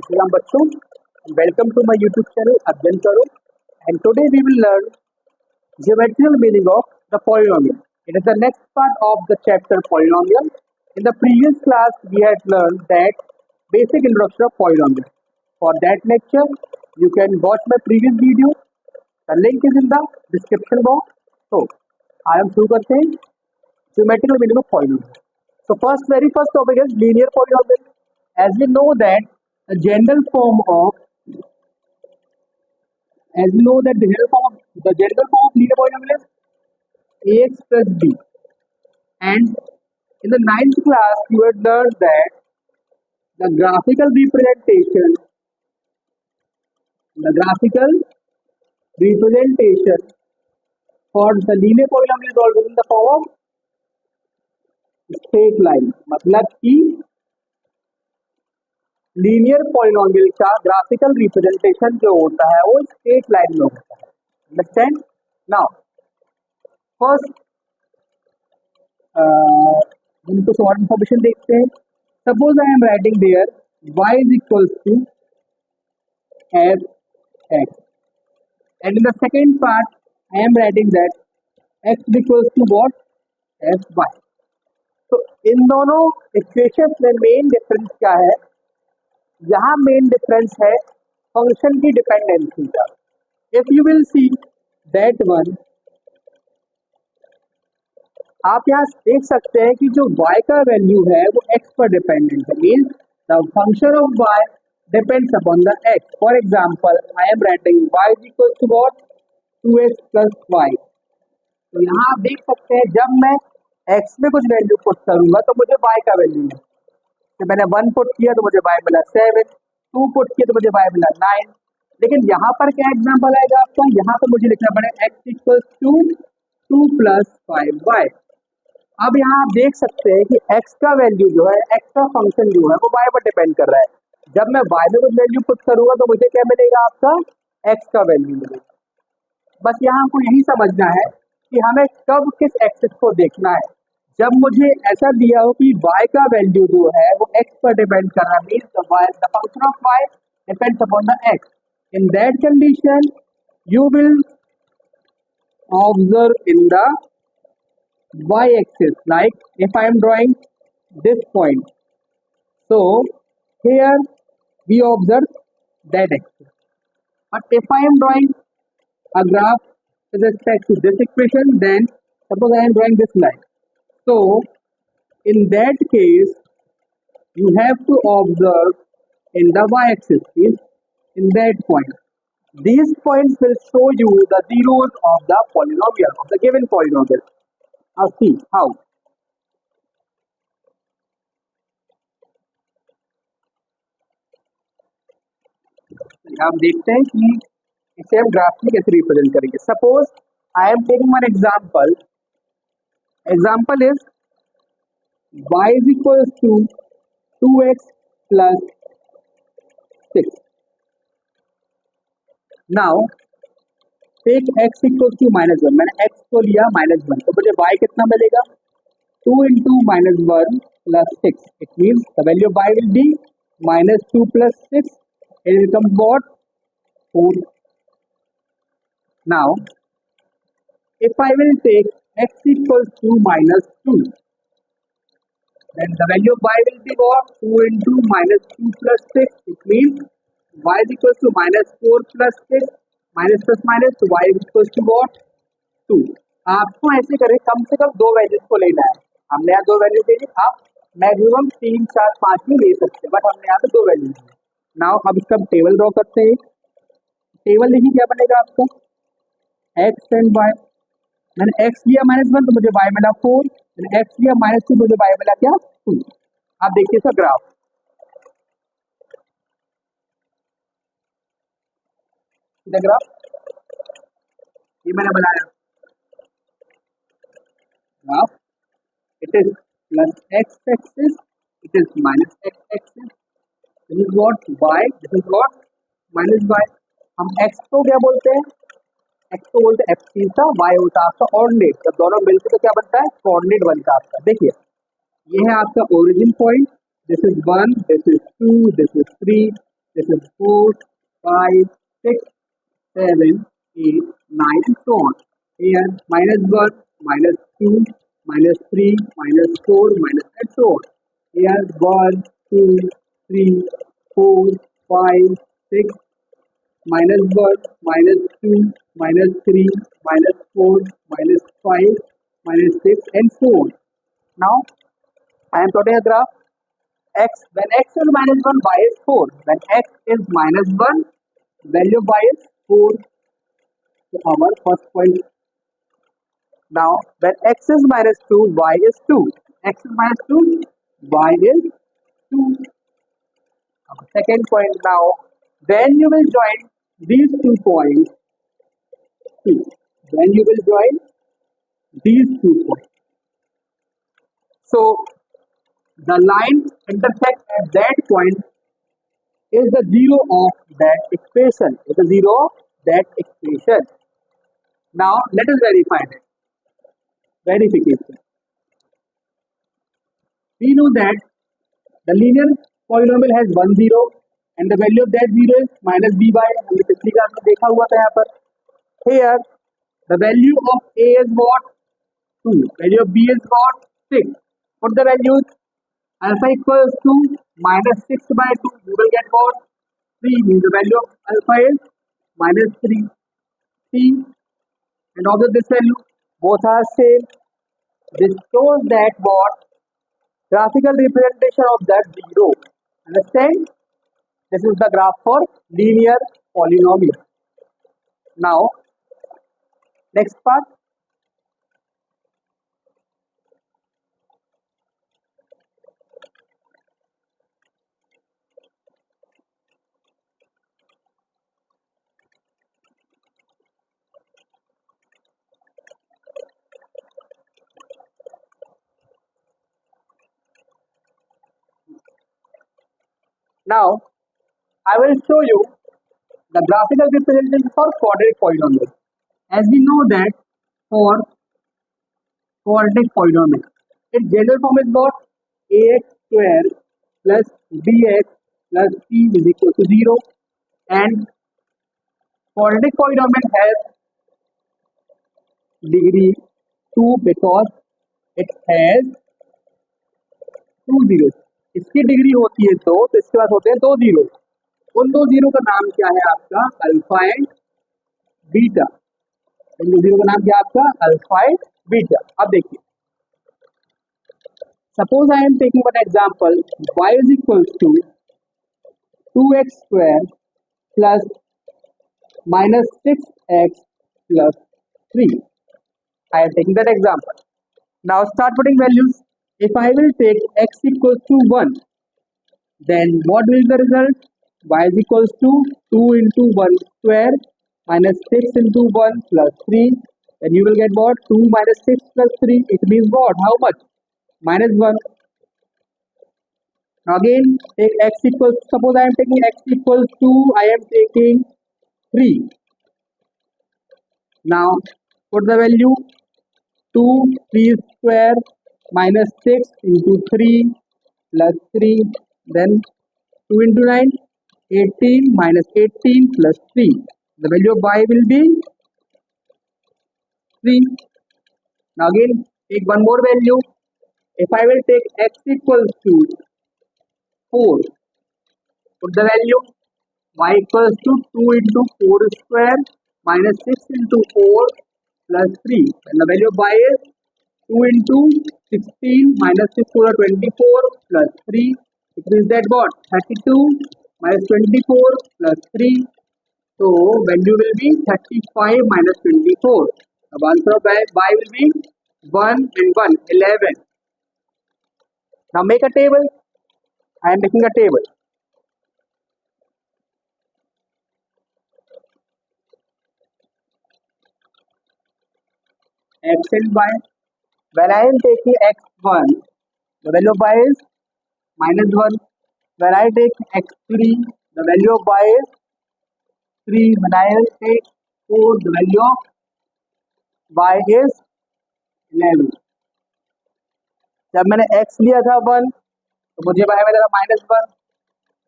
श्रीराम बच्चों, welcome to my YouTube channel अध्ययन करो and today we will learn geometrical meaning of the polynomial. It is the next part of the chapter polynomial. In the previous class we had learned that basic introduction of polynomial. For that lecture you can watch my previous video. The link is in the description box. So I am शुरू करते हैं geometrical meaning of polynomial. So very first topic is linear polynomial. As we know that the general form of linear polynomial is ax plus b, and in the 9th class you had learned that the graphical representation for the linear polynomial is always in the form of straight line. मतलब कि linear polynomial का graphical representation जो होता है वो straight line में होता है. अंडरस्टैंड? नाउ फर्स्ट हम कुछ और इंफॉर्मेशन देखते हैं. Suppose I am writing there y is equals to f x and in the second part I am writing that x is equals to what f y. तो इन दोनों equations में main difference क्या है? यहाँ main difference है function की dependency का. If you will see that one, आप यहाँ देख सकते हैं कि जो y का वैल्यू है वो x पर डिपेंडेंट है. Means the function of y depends upon the x. For example I am writing y is equal to what 2x plus y. तो यहाँ आप देख सकते हैं जब मैं x में कुछ वैल्यू पुट करूंगा तो मुझे y का वैल्यू है. तो मैंने 1 पुट किया तो मुझे y मिला 7, 2 पुट किया तो मुझे y मिला 9. लेकिन यहाँ पर क्या एग्जांपल आएगा आपका? यहाँ पर मुझे लिखना पड़ेगा x equals to 2 plus 5y. अब यहाँ आप देख सकते हैं कि x का वैल्यू जो है, x का फंक्शन जो है वो y पर डिपेंड कर रहा है. जब मैं y में कुछ वैल्यू पुट करूंगा तो मुझे क्या मिलेगा? आपका x का वैल्यू मिलेगा. बस यहाँ हमको यही समझना है कि हमें कब किस एक्सिस को देखना है. जब मुझे ऐसा दिया हो कि y का वैल्यू जो है वो x पर डिपेंड कर रहा है, means the function of y depends upon the x. In that condition you will observe in the y axis, like if I am drawing this point, so here we observe that axis. But if I am drawing a graph with respect to this equation, then suppose I am drawing this line. So in that case you have to observe in the y-axis is in that point. These points will show you the zeros of the polynomial, of the given polynomial. Now see how. आप देखते हैं कि इसे हम graph में कैसे represent करेंगे. Suppose I am taking one example. Example is y is equals to 2x plus 6. Now take x equals to minus 1. मैंने x को लिया minus 1, तो मुझे y कितना मिलेगा? 2 into minus 1 plus 6. It means the value of y will be minus 2 plus 6. It becomes what? 4. Now if I will take x equals to minus 2, then the value of y will be what? 2 into minus 2 plus 6. It means y is equals to minus 4 plus 6, minus plus minus, तो y is equals to what? 2. आपको ऐसे करें, कम से कम 2 values को लेना है. हमने यहाँ 2 वैल्यूज ले ली. आप मैक्सिमम 3, 4, 5 भी ले सकते हैं, बट हमने यहाँ पे 2 वैल्यूज ली. नाउ अब इसका टेबल ड्रॉ करते हैं. टेबल देखिए क्या बनेगा आपका? x and y. मैंने x लिया -1 तो मुझे y मिला 4. मैंने x लिया -2 मुझे y मिला क्या? 2. आप देखिए इसका ग्राफ. ग्राफ ये मैंने बनाया. Graph it is plus x axis, it is minus x axis. This is what y, this is what minus y. हम x को क्या बोलते हैं? x को बोलते हैं एक्सिस का, y होता है आपका ऑर्डिनेट. जब दोनों मिलते तो क्या बनता है? कोऑर्डिनेट बनता है आपका. देखिए ये है आपका origin point. This is 1, this is 2, this is 3, This is 4, 5, 6, 7, 8, 9, and so on. Here minus 1, minus 2, minus 3, minus 4, minus and so on. Here 1, 2, 3, 4, 5, 6, minus 1, minus 2, minus 3, minus 4, minus 5, minus 6, and so on. Now I am plotting a graph. X, when x is minus 1, y is 4. When x is minus 1, value of y is 4. So our first point. Now when x is minus 2, y is 2. X is minus 2, y is 2. Second point. Now when you will join these 2 points, see, when you will join these 2 points. So the line intersect at that point is the zero of that equation. Is the zero of that equation. Now let us verify that. Verification. We know that the linear polynomial has 1 0 and the value of that 0 is minus b by. हमने पिछली class में देखा हुआ था यहाँ पर. Here the value of a is what? 2. Value of b is what? 6. Put the values. Alpha equals to minus 6 by 2. You will get what? 3. Means the value of alpha is minus 3. C and also this value. Both are same. This shows that what? Graphical representation of that zero. Understand? This is the graph for linear polynomial. Now, next part. Now, I will show you the graphical representation for quadratic polynomial. As we know that for quadratic polynomial, its general form is what? Ax square plus bx plus c is equal to 0, and quadratic polynomial has degree 2 because it has 2 zeros. इसकी degree होती है 2, तो इसके पास होते हैं 2 zero. उन 2 zero का नाम क्या है आपका? Alpha and beta. उन 2 जीरो का नाम क्या है आपका? Alpha and beta. अब देखिए, suppose I am taking one example. y is equal to 2x square plus minus 6x plus 3. I am taking that example. Now start putting values. If I will take x equals to 1, then what will be the result? Y is equals to 2 into 1 square minus 6 into 1 plus 3. Then you will get what? 2 minus 6 plus 3. It means what? How much? Minus 1. Now again, take x equals, suppose I am taking x equals to, I am taking 3. Now put the value 2, 3 square minus 6 into 3 plus 3, then 2 into 9, 18 minus 18 plus 3. The value of y will be 3. Now again take one more value. If I will take x equals to 4, put the value y equals to 2 into 4 square minus 6 into 4 plus 3, and the value of y is 2 into 16 minus 6 over 24 plus 3. It means that what? 32 minus 24 plus 3. So value will be 35 minus 24. The answer of y will be 1 and 1, 11. Now make a table. I am making a table. X and y. When I am taking x1, the value of y is minus 1. When I take x3, the value of y is 3. When I will take 4, the value of y is 11. जब मैंने x लिया था 1, तो मुझे y मिलेगा minus 1.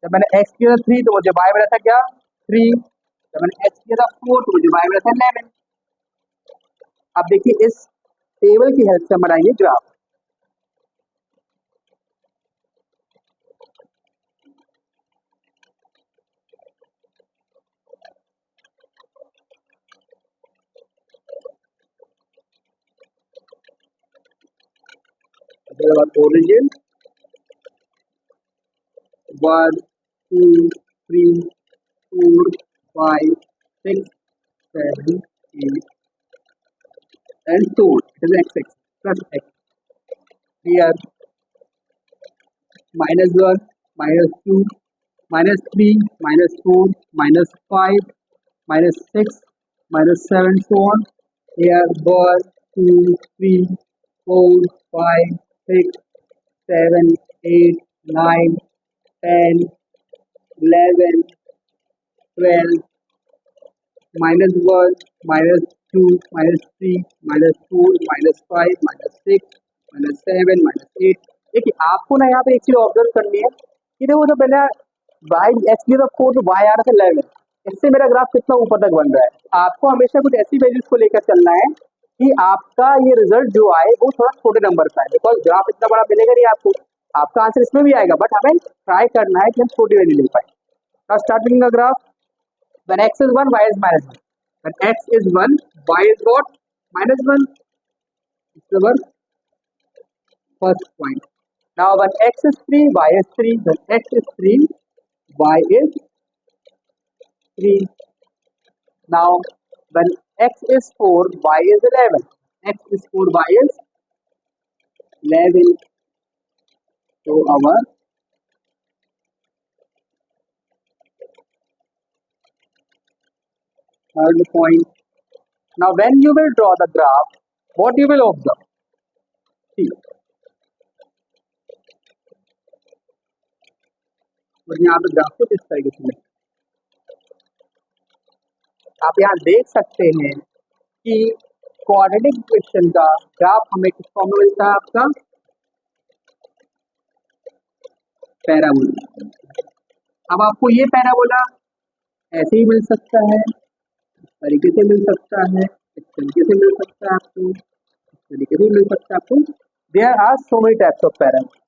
जब मैंने x किया था 3 तो मुझे y मिला था क्या 3, जब मैंने x किया था 4 तो मुझे y मिला था 11। अब देखिए इस टेबल की हेल्प से हम बनाएंगे graph. Origin 1 2 3 4 5 6 7 8 and so on. It is x plus x. Here -1 -2 -3 -4 -5 -6 -7 so on. Here 1 2 3 4 5 6 7 8 9 10 11 12 -1 -2 -3 -4 -5 -6 -7 -8। देखिए आपको ना यहाँ पे एक चीज ऑब्जर्व करनी है कि देखो जो पहले y x की 4 तो y आ रहा था 11, इससे मेरा ग्राफ कितना ऊपर तक बन रहा है। आपको हमेशा कुछ ऐसी वैल्यूज को लेकर चलना है कि आपका ये रिजल्ट जो आए वो थोड़ा छोटे नंबर का है, बिकॉज ग्राफ इतना बड़ा मिलेगा नहीं आपको। आपका आंसर इसमें भी आएगा बट हमें ट्राई करना है कि हम छोटी वैल्यू ले पाए। Now starting the graph when x is 1 y is -1, when x is 1 y is what -1, it's our first point. Now when x is 3 y is 3, when x is 3 y is 3. Now when x is 4 y is 11, x is 4 y is 11. So our third point. Now when you will draw the graph, what you will observe? See, तो यहाँ पे graph को इस तरीके से लिखें। आप यहाँ देख सकते हैं कि क्वाड्रेटिक इक्वेशन का ग्राफ हमें किस फॉर्म में मिलता है, आपका पैराबोला। अब आपको ये पैराबोला ऐसे ही मिल सकता है, इस तरीके से मिल सकता है, इस तरीके से मिल सकता है, आपको इस तरीके से मिल सकता है आपको। There are so many types of parabola.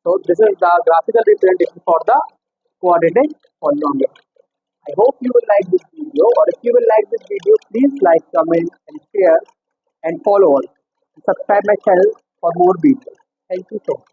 So this is the graphical representation for the quadratic polynomial. I hope you will like this video, or if you will like this video, please like, comment and share and follow us. Subscribe my channel for more videos. Thank you so much.